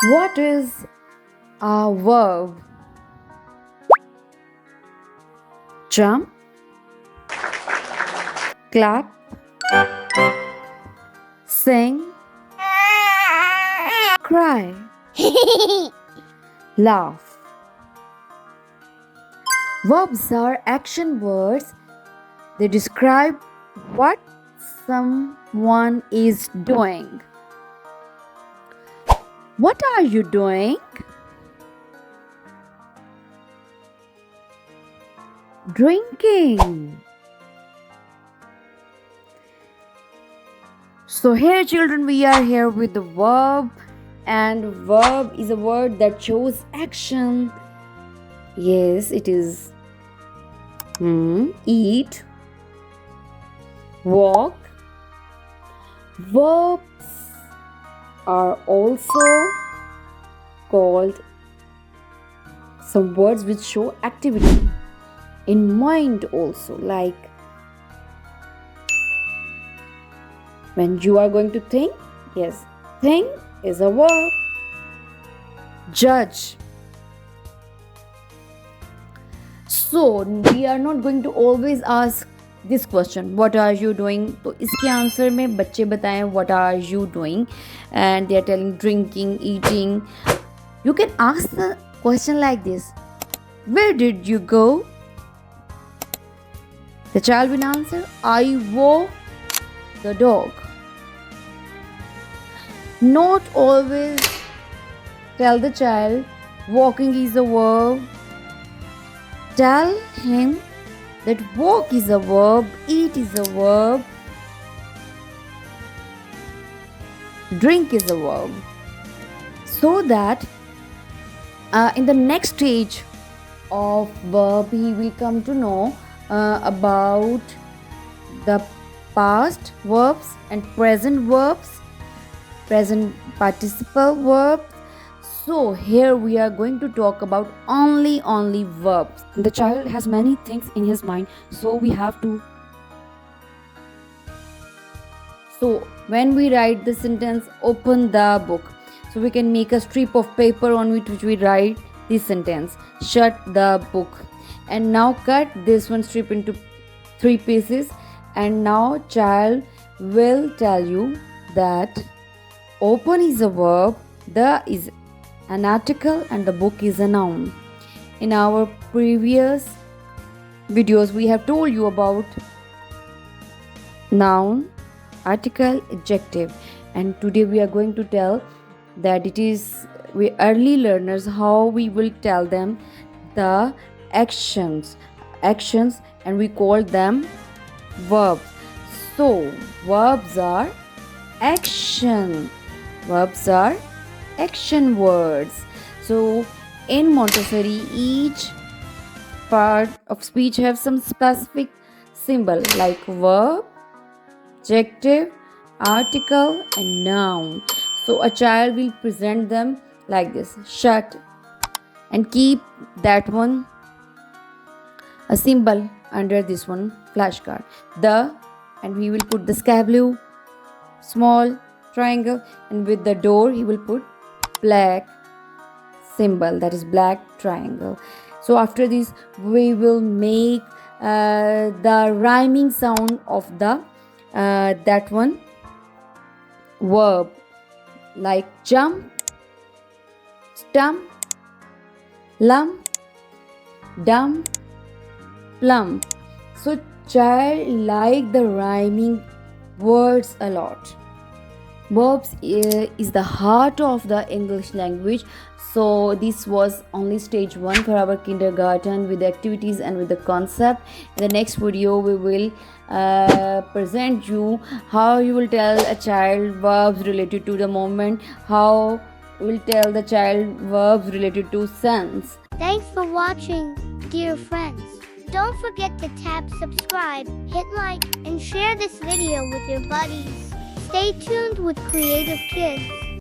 What is a verb? Jump, clap, sing, cry, laugh. Verbs are action words. They describe what someone is doing. What are you doing? Drinking. So here children, we are here with the verb, and verb is a word that shows action. Yes, it is eat, walk. Verbs are also called some words which show activity in mind also, like when you are going to think. Yes, think is a verb. Judge. So we are not going to always ask this question, what are you doing? तो इसके answer में बच्चे बताएं what are you doing, and they are telling drinking, eating. You can ask the question like this, where did you go? The child will answer, I walk the dog. Not always tell the child walking is a verb. Tell him that walk is a verb, eat is a verb, drink is a verb. So that in the next stage of verb, he will come to know about the past verbs and present verbs, present participle verbs. So here we are going to talk about only verbs. The child has many things in his mind, so we have to. So when we write the sentence, open the book. So we can make a strip of paper on which we write this sentence. Shut the book. And now cut this one strip into 3 pieces. And now child will tell you that open is a verb, the is an article, and the book is a noun. In our previous videos, we have told you about noun, article, adjective, and today we are going to tell that it is we early learners how we will tell them the actions, and we call them verbs. So verbs are action. Verbs are action words. So in Montessori, each part of speech have some specific symbol like verb, adjective, article, and noun. So a child will present them like this: shut, and keep that one a symbol under this one flashcard. The, and we will put the sky blue, small triangle, and with the door he will put black symbol, that is black triangle. So after this we will make the rhyming sound of the that one verb, like jump, stump, lump, dump, plump. So child like the rhyming words a lot. Verbs is the heart of the English language. So this was only stage 1 for our kindergarten with the activities and with the concept. In the next video we will present you how you will tell a child verbs related to the moment, how you will tell the child verbs related to sense. Thanks for watching, dear friends. Don't forget to tap subscribe, hit like, and share this video with your buddies. Stay tuned with Creative Kids.